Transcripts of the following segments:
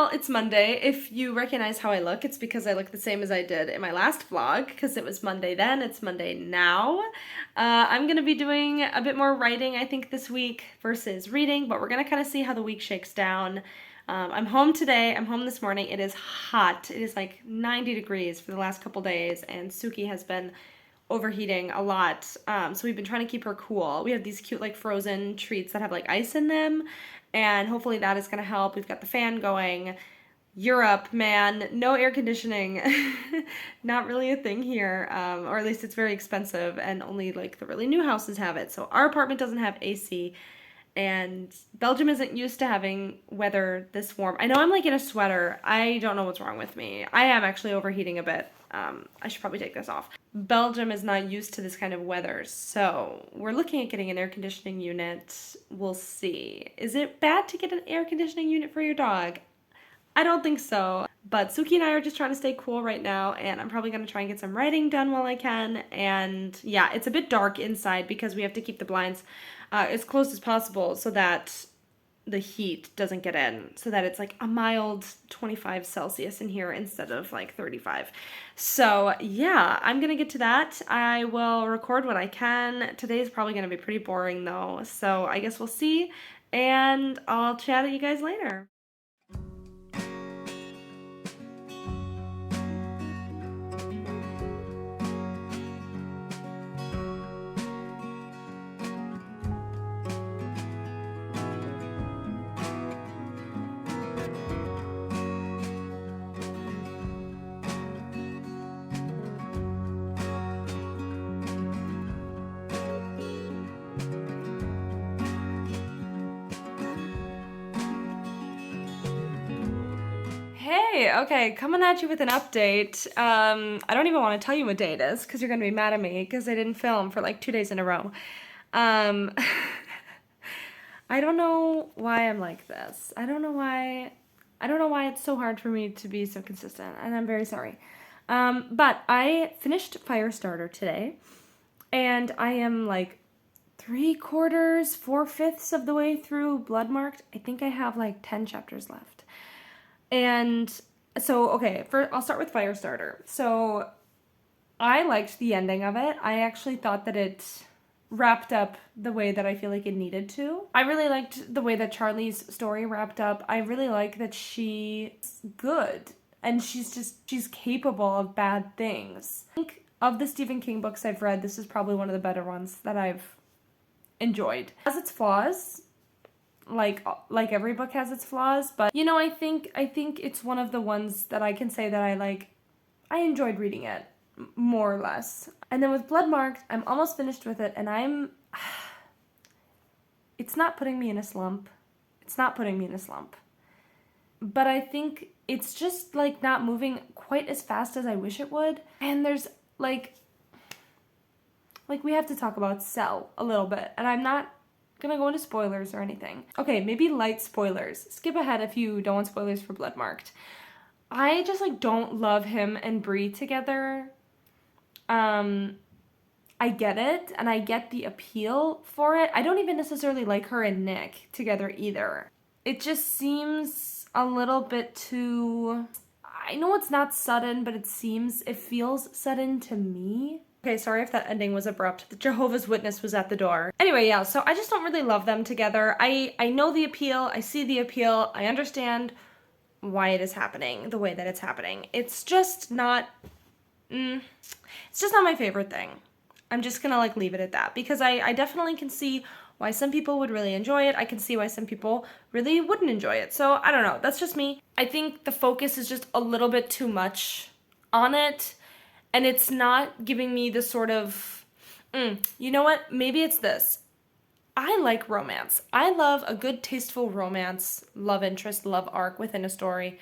Well, it's Monday. If you recognize how I look, it's because I look the same as I did in my last vlog, because it was Monday then, it's Monday now. I'm gonna be doing a bit more writing, I think, this week versus reading, but we're gonna kind of see how the week shakes down. I'm home today, I'm home this morning. It is hot. It is like 90 degrees for the last couple days, and Suki has been overheating a lot. So we've been trying to keep her cool. We have these cute like frozen treats that have like ice in them, and hopefully that is going to help. We've got the fan going. Europe, man, no air conditioning. Not really a thing here, or at least it's very expensive, and only like the really new houses have it. So our apartment doesn't have AC, and Belgium isn't used to having weather this warm. I know I'm like in a sweater. I don't know what's wrong with me. I am actually overheating a bit. I should probably take this off. Belgium is not used to this kind of weather, so we're looking at getting an air conditioning unit. We'll see. Is it bad to get an air conditioning unit for your dog? I don't think so, but Suki and I are just trying to stay cool right now, and I'm probably going to try and get some writing done while I can. And yeah, it's a bit dark inside because we have to keep the blinds as close as possible so that the heat doesn't get in, so that it's like a mild 25 Celsius in here instead of like 35. So yeah, I'm gonna get to that. I will record what I can. Today's probably gonna be pretty boring though, so I guess we'll see, and I'll chat at you guys later. Hey, okay, coming at you with an update. I don't even want to tell you what day it is because you're gonna be mad at me because I didn't film for like 2 days in a row. Um, I don't know why I'm like this. I don't know why it's so hard for me to be so consistent, and I'm very sorry. But I finished Firestarter today, and I am like 3/4, 4/5 of the way through Bloodmarked. I think I have like 10 chapters left. And so, okay, I'll start with Firestarter. So I liked the ending of it. I actually thought that it wrapped up the way that I feel like it needed to. I really liked the way that Charlie's story wrapped up. I really like that she's good and she's capable of bad things. I think of the Stephen King books I've read, this is probably one of the better ones that I've enjoyed. It has its flaws. Like every book has its flaws, but you know, I think it's one of the ones that I can say that I enjoyed reading it, more or less. And then with Bloodmarked, I'm almost finished with it, and it's not putting me in a slump. It's not putting me in a slump. But I think it's just like not moving quite as fast as I wish it would. And there's like we have to talk about Cell a little bit, and I'm not gonna go into spoilers or anything. Okay, maybe light spoilers. Skip ahead if you don't want spoilers for Bloodmarked. I just like don't love him and Bree together. I get it, and I get the appeal for it. I don't even necessarily like her and Nick together either. It just seems a little bit too... I know it's not sudden, but it feels sudden to me. Okay, sorry if that ending was abrupt. The Jehovah's Witness was at the door. Anyway, yeah, so I just don't really love them together. I know the appeal, I see the appeal, I understand why it is happening the way that it's happening. It's just not, it's just not my favorite thing. I'm just gonna like leave it at that, because I definitely can see why some people would really enjoy it. I can see why some people really wouldn't enjoy it. So I don't know, that's just me. I think the focus is just a little bit too much on it. And it's not giving me the sort of, you know what? Maybe it's this. I like romance. I love a good, tasteful romance, love interest, love arc within a story.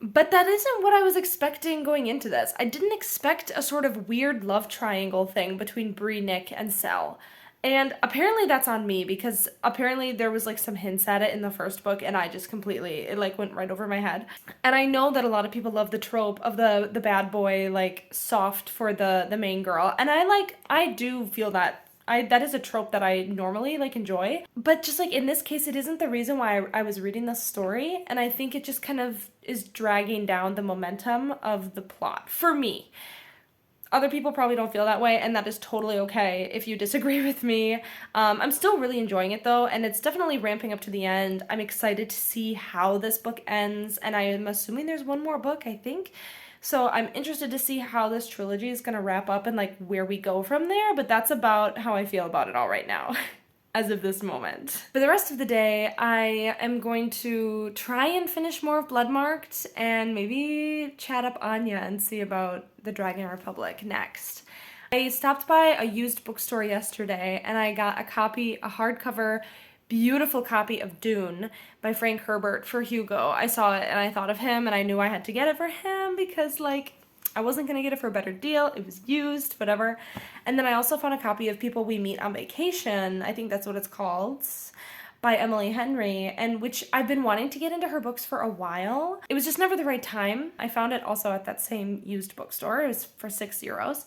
But that isn't what I was expecting going into this. I didn't expect a sort of weird love triangle thing between Bree, Nick, and Cell. And apparently that's on me, because apparently there was like some hints at it in the first book, and I just completely, it like went right over my head. And I know that a lot of people love the trope of the bad boy like soft for the main girl, and I do feel that that is a trope that I normally like enjoy. But just like in this case, it isn't the reason why I was reading this story, and I think it just kind of is dragging down the momentum of the plot for me. Other people probably don't feel that way, and that is totally okay if you disagree with me. I'm still really enjoying it though, and it's definitely ramping up to the end. I'm excited to see how this book ends, and I am assuming there's one more book, I think. So I'm interested to see how this trilogy is going to wrap up and like where we go from there, but that's about how I feel about it all right now. As of this moment. For the rest of the day, I am going to try and finish more of Bloodmarked and maybe chat up Anya and see about the Dragon Republic next. I stopped by a used bookstore yesterday and I got a hardcover, beautiful copy of Dune by Frank Herbert for Hugo. I saw it and I thought of him and I knew I had to get it for him because like I wasn't going to get it for a better deal. It was used, whatever. And then I also found a copy of People We Meet on Vacation, I think that's what it's called, by Emily Henry, and which I've been wanting to get into her books for a while. It was just never the right time. I found it also at that same used bookstore. It was for €6.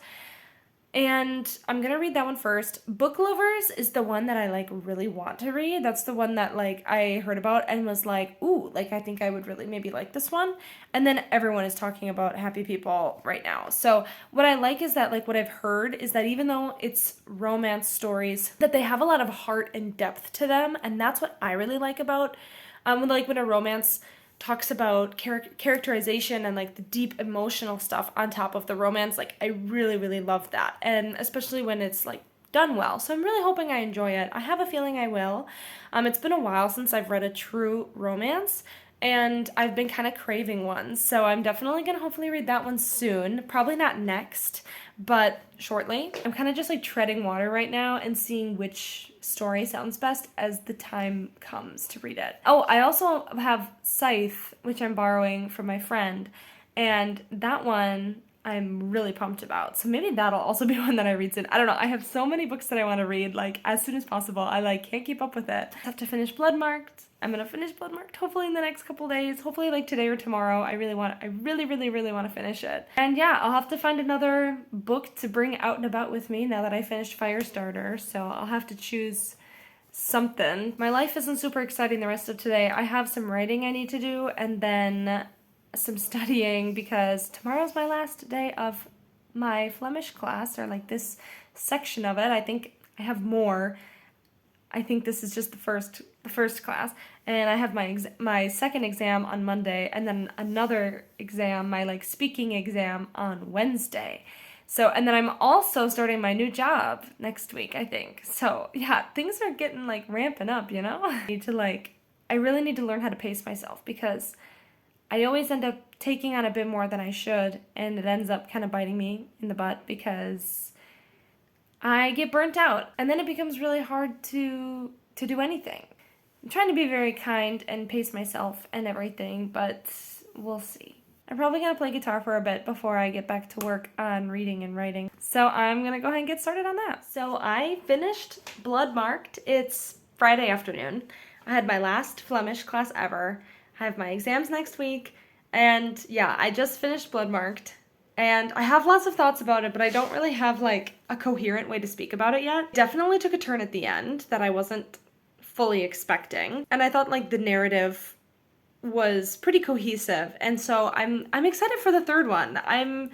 And I'm gonna read that one first. Book Lovers is the one that I like really want to read. That's the one that like I heard about and was like, ooh, like I think I would really maybe like this one. And then everyone is talking about Happy People right now. So what I like is that like what I've heard is that even though it's romance stories, that they have a lot of heart and depth to them. And that's what I really like about when a romance talks about characterization and like the deep emotional stuff on top of the romance. Like I really, really love that. And especially when it's like done well. So I'm really hoping I enjoy it. I have a feeling I will. It's been a while since I've read a true romance and I've been kind of craving one. So I'm definitely going to hopefully read that one soon. Probably not next, but shortly. I'm kind of just like treading water right now and seeing which story sounds best as the time comes to read it. Oh, I also have Scythe, which I'm borrowing from my friend, and that one I'm really pumped about. So maybe that'll also be one that I read soon. I don't know. I have so many books that I want to read like as soon as possible. I like can't keep up with it. I have to finish Bloodmarked. I'm gonna finish Bloodmarked hopefully in the next couple days. Hopefully like today or tomorrow. I really, really want to finish it. And yeah, I'll have to find another book to bring out and about with me now that I finished Firestarter. So I'll have to choose something. My life isn't super exciting the rest of today. I have some writing I need to do and then some studying because tomorrow's my last day of my Flemish class, or like this section of it. I think I have more. I think this is just the first class, and I have my second exam on Monday, and then another exam, my like speaking exam on Wednesday. So, and then I'm also starting my new job next week, I think. So, yeah, things are getting like ramping up, you know? I really need to learn how to pace myself because I always end up taking on a bit more than I should, and it ends up kind of biting me in the butt because I get burnt out, and then it becomes really hard to do anything. I'm trying to be very kind and pace myself and everything, but we'll see. I'm probably going to play guitar for a bit before I get back to work on reading and writing. So I'm going to go ahead and get started on that. So I finished Bloodmarked. It's Friday afternoon. I had my last Flemish class ever. I have my exams next week. And yeah, I just finished Bloodmarked. And I have lots of thoughts about it, but I don't really have like a coherent way to speak about it yet. Definitely took a turn at the end that I wasn't fully expecting. And I thought like the narrative was pretty cohesive, and so I'm excited for the third one. I'm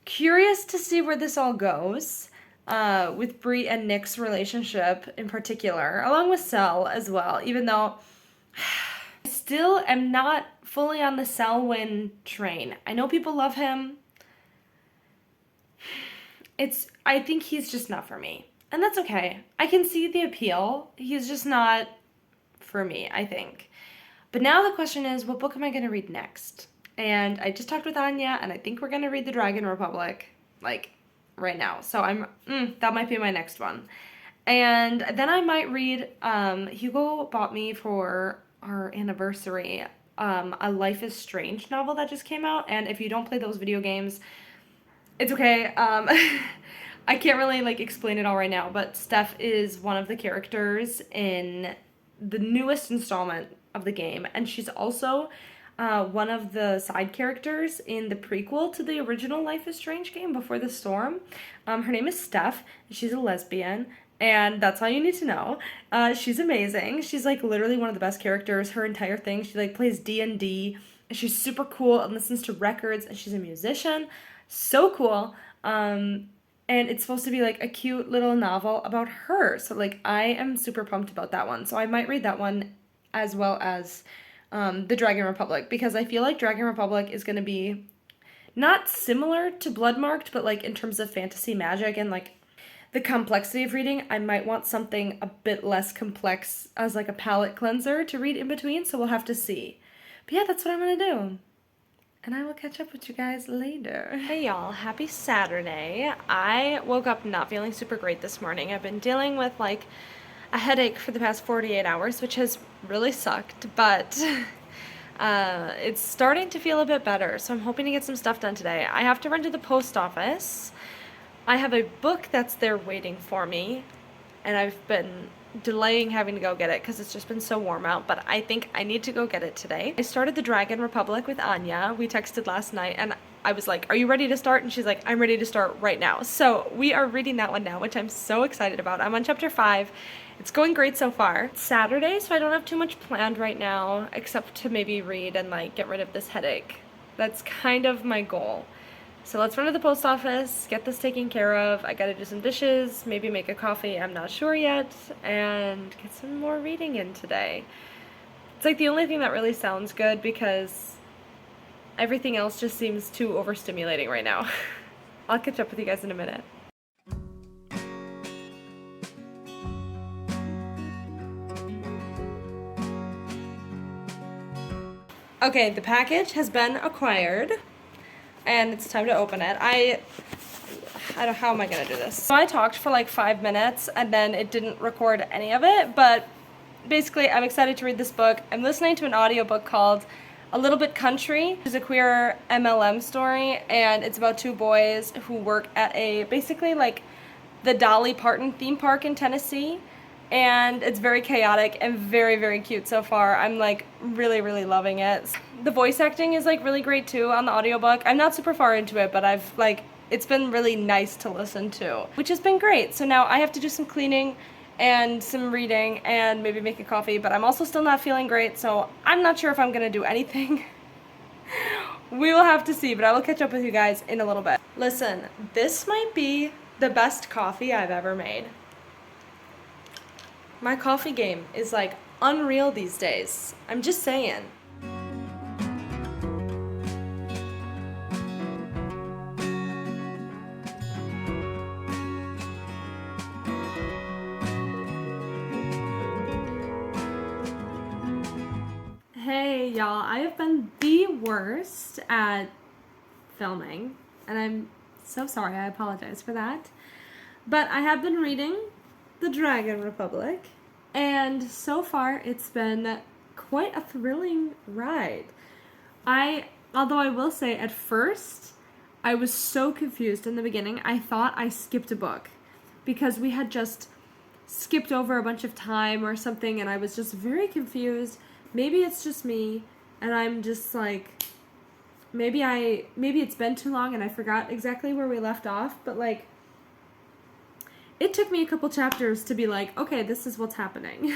curious to see where this all goes, with Bree and Nick's relationship in particular, along with Sel as well, even though I still am not fully on the Selwyn train. I know people love him. I think he's just not for me, and that's okay. I can see the appeal. He's just not for me, I think. But now the question is, what book am I going to read next? And I just talked with Anya, and I think we're going to read The Dragon Republic, like, right now. So that might be my next one. And then I might read, Hugo bought me for our anniversary, a Life is Strange novel that just came out. And if you don't play those video games, it's okay. I can't really, like, explain it all right now, but Steph is one of the characters in the newest installment of the game, and she's also one of the side characters in the prequel to the original Life is Strange game, Before the Storm. Her name is Steph, and she's a lesbian, And that's all you need to know. She's amazing. She's like literally one of the best characters. Her entire thing, she like plays D&D, and she's super cool and listens to records, and she's a musician. So cool. And it's supposed to be like a cute little novel about her. So like I am super pumped about that one. So I might read that one as well as the Dragon Republic, because I feel like Dragon Republic is going to be not similar to Bloodmarked, but like in terms of fantasy magic and like the complexity of reading, I might want something a bit less complex as like a palate cleanser to read in between, so we'll have to see. But yeah, that's what I'm gonna do. And I will catch up with you guys later. Hey y'all, happy Saturday. I woke up not feeling super great this morning. I've been dealing with like a headache for the past 48 hours, which has really sucked, but it's starting to feel a bit better, so I'm hoping to get some stuff done today. I have to run to the post office. I have a book that's there waiting for me, and I've been delaying having to go get it because it's just been so warm out, but I think I need to go get it today. I started the Dragon Republic with Anya. We texted last night, and I was like, are you ready to start? And she's like, I'm ready to start right now. So we are reading that one now, which I'm so excited about. I'm on chapter 5. It's going great so far. It's Saturday, so I don't have too much planned right now, except to maybe read and like get rid of this headache. That's kind of my goal. So let's run to the post office, get this taken care of. I gotta do some dishes, maybe make a coffee, I'm not sure yet, and get some more reading in today. It's like the only thing that really sounds good because everything else just seems too overstimulating right now. I'll catch up with you guys in a minute. Okay, the package has been acquired, and it's time to open it. I don't know, how am I gonna do this? So I talked for like 5 minutes, and then it didn't record any of it, but basically I'm excited to read this book. I'm listening to an audiobook called A Little Bit Country, which is a queer MLM story, and it's about 2 boys who work at basically like the Dolly Parton theme park in Tennessee. And it's very chaotic and very, very cute so far. I'm like really, really loving it. The voice acting is like really great too on the audiobook. I'm not super far into it, but it's been really nice to listen to, which has been great. So now I have to do some cleaning and some reading and maybe make a coffee, but I'm also still not feeling great, so I'm not sure if I'm gonna do anything. We will have to see, but I will catch up with you guys in a little bit. Listen, this might be the best coffee I've ever made. My coffee game is like unreal these days. I'm just saying. Hey y'all, I have been the worst at filming, and I'm so sorry, I apologize for that. But I have been reading the Dragon Republic, and so far it's been quite a thrilling ride. Although I will say at first I was so confused in the beginning. I thought I skipped a book because we had just skipped over a bunch of time or something, and I was just very confused. Maybe it's just me, and I'm just like, maybe it's been too long and I forgot exactly where we left off, but like it took me a couple chapters to be like, okay, this is what's happening.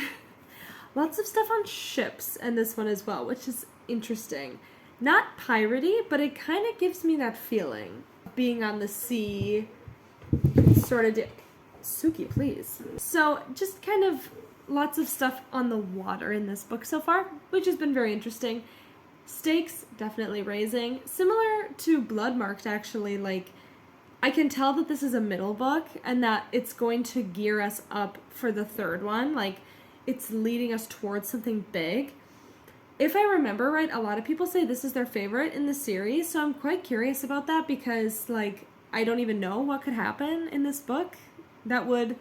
Lots of stuff on ships in this one as well, which is interesting. Not piratey, but it kind of gives me that feeling. Being on the sea, sort of Suki, please. So just kind of lots of stuff on the water in this book so far, which has been very interesting. Stakes definitely raising. Similar to Bloodmarked, actually, like, I can tell that this is a middle book and that it's going to gear us up for the third one. Like, it's leading us towards something big. If I remember right, a lot of people say this is their favorite in the series, so I'm quite curious about that because, like, I don't even know what could happen in this book that would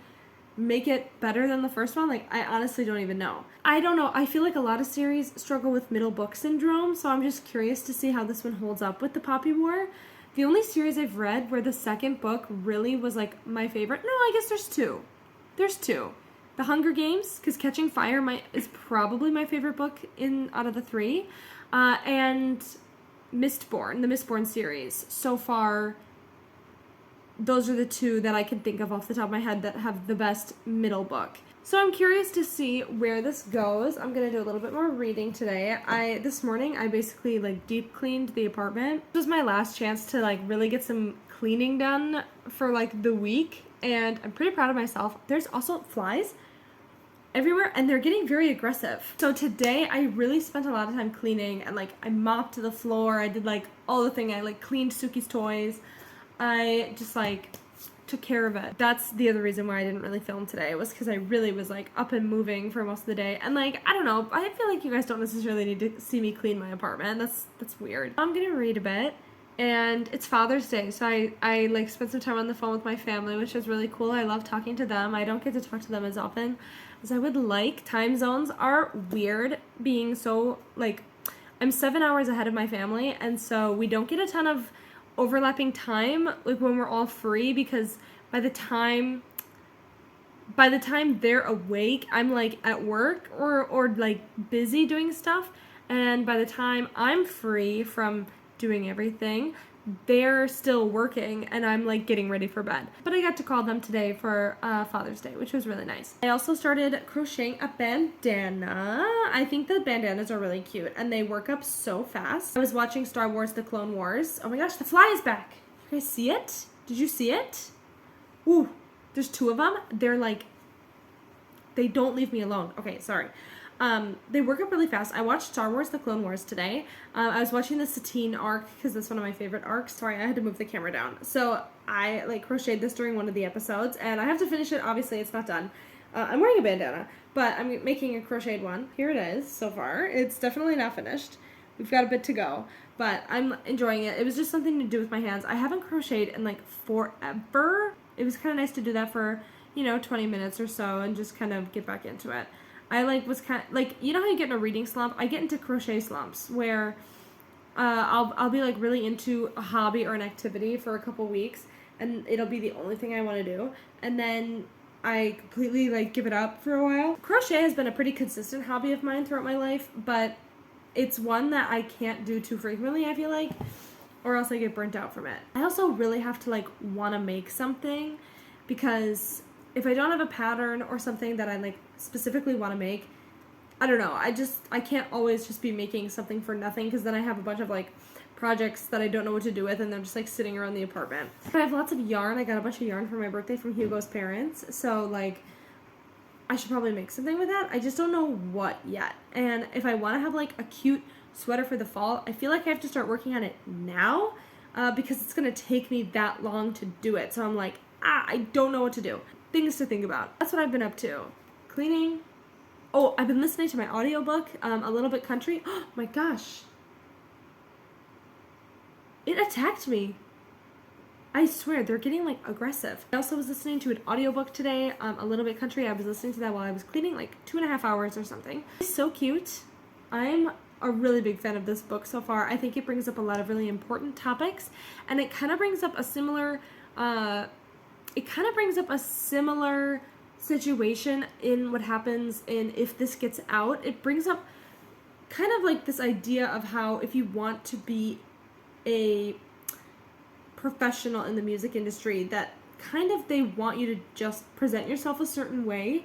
make it better than the first one. Like, I honestly don't even know. I don't know. I feel like a lot of series struggle with middle book syndrome, so I'm just curious to see how this one holds up with the Poppy War. The only series I've read where the second book really was, like, my favorite... No, I guess there's two. There's two. The Hunger Games, because Catching Fire is probably my favorite book out of the 3. And Mistborn, the Mistborn series. So far, those are the two that I can think of off the top of my head that have the best middle book. So I'm curious to see where this goes. I'm gonna do a little bit more reading today. This morning I basically like deep cleaned the apartment. This was my last chance to like really get some cleaning done for like the week, and I'm pretty proud of myself. There's also flies everywhere and they're getting very aggressive. So today I really spent a lot of time cleaning, and like I mopped the floor, I did like all the thing. I like cleaned Suki's toys. I just like took care of it. That's the other reason why I didn't really film today, was because I really was like up and moving for most of the day, and like I don't know, I feel like you guys don't necessarily need to see me clean my apartment. That's weird. I'm gonna read a bit, and it's Father's Day, so I like spent some time on the phone with my family, which is really cool. I love talking to them. I don't get to talk to them as often as I would like. Time zones are weird, being so like I'm 7 hours ahead of my family, and so we don't get a ton of overlapping time like when we're all free, because by the time they're awake, I'm like at work or like busy doing stuff, and by the time I'm free from doing everything, they're still working and I'm like getting ready for bed. But I got to call them today for Father's Day, which was really nice. I also started crocheting a bandana. I think the bandanas are really cute and they work up so fast. I was watching Star Wars: The Clone Wars. Oh my gosh, the fly is back. You guys see it? Did you see it? Ooh, there's 2 of them. They're like, they don't leave me alone. Okay, sorry. They work up really fast. I watched Star Wars: The Clone Wars today. I was watching the Satine arc because that's one of my favorite arcs. Sorry, I had to move the camera down. So I like crocheted this during one of the episodes, and I have to finish it. Obviously, it's not done. I'm wearing a bandana, but I'm making a crocheted one. Here it is so far. It's definitely not finished. We've got a bit to go, but I'm enjoying it. It was just something to do with my hands. I haven't crocheted in like forever. It was kind of nice to do that for, 20 minutes or so and just kind of get back into it. I was kind of like, you know how you get in a reading slump? I get into crochet slumps where I'll be like really into a hobby or an activity for a couple weeks, and it'll be the only thing I want to do, and then I completely like give it up for a while. Crochet has been a pretty consistent hobby of mine throughout my life, but it's one that I can't do too frequently, I feel like, or else I get burnt out from it. I also really have to like want to make something, because if I don't have a pattern or something that I like specifically want to make, I don't know, I can't always just be making something for nothing, because then I have a bunch of like projects that I don't know what to do with, and they're just like sitting around the apartment. I have lots of yarn. I got a bunch of yarn for my birthday from Hugo's parents, so like I should probably make something with that. I just don't know what yet. And if I want to have like a cute sweater for the fall, I feel like I have to start working on it now, because it's going to take me that long to do it. So I'm like, I don't know what to do. Things to think about. That's what I've been up to. Cleaning. Oh, I've been listening to my audiobook, A Little Bit Country. Oh my gosh. It attacked me. I swear, they're getting like aggressive. I also was listening to an audiobook today, A Little Bit Country. I was listening to that while I was cleaning, like 2.5 hours or something. It's so cute. I'm a really big fan of this book so far. I think it brings up a lot of really important topics, and it kind of brings up a similar situation in what happens in If This Gets Out. It brings up kind of like this idea of how if you want to be a professional in the music industry, that kind of they want you to just present yourself a certain way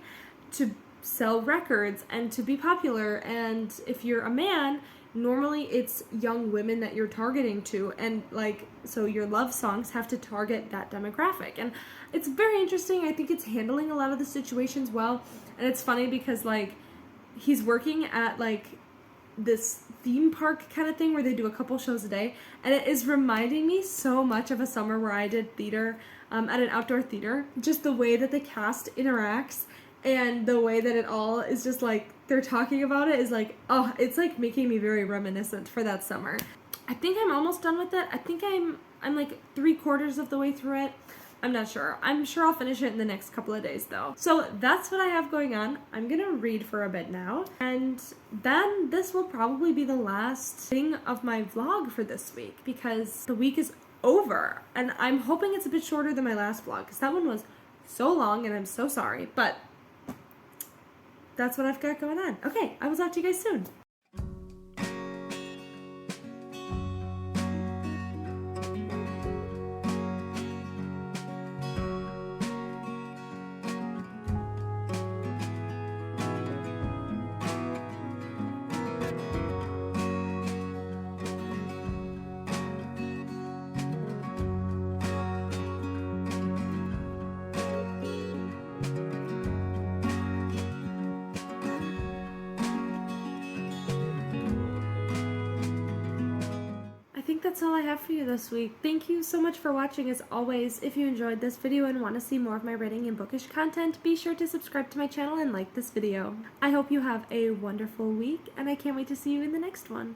to sell records and to be popular. And if you're a man, normally it's young women that you're targeting to, and like, so your love songs have to target that demographic. And it's very interesting. I think it's handling a lot of the situations well. And it's funny because like he's working at like this theme park kind of thing where they do a couple shows a day, and it is reminding me so much of a summer where I did theater at an outdoor theater. Just the way that the cast interacts and the way that it all is just like they're talking about it is like, oh, it's like making me very reminiscent for that summer. I think I'm almost done with it. I think I'm like 3/4 of the way through it. I'm not sure. I'm sure I'll finish it in the next couple of days though. So that's what I have going on. I'm gonna read for a bit now, and then this will probably be the last thing of my vlog for this week, because the week is over, and I'm hoping it's a bit shorter than my last vlog, because that one was so long, and I'm so sorry, but that's what I've got going on. Okay, I will talk to you guys soon. that's all I have for you this week. Thank you so much for watching as always. If you enjoyed this video and want to see more of my writing and bookish content, be sure to subscribe to my channel and like this video. I hope you have a wonderful week, and I can't wait to see you in the next one.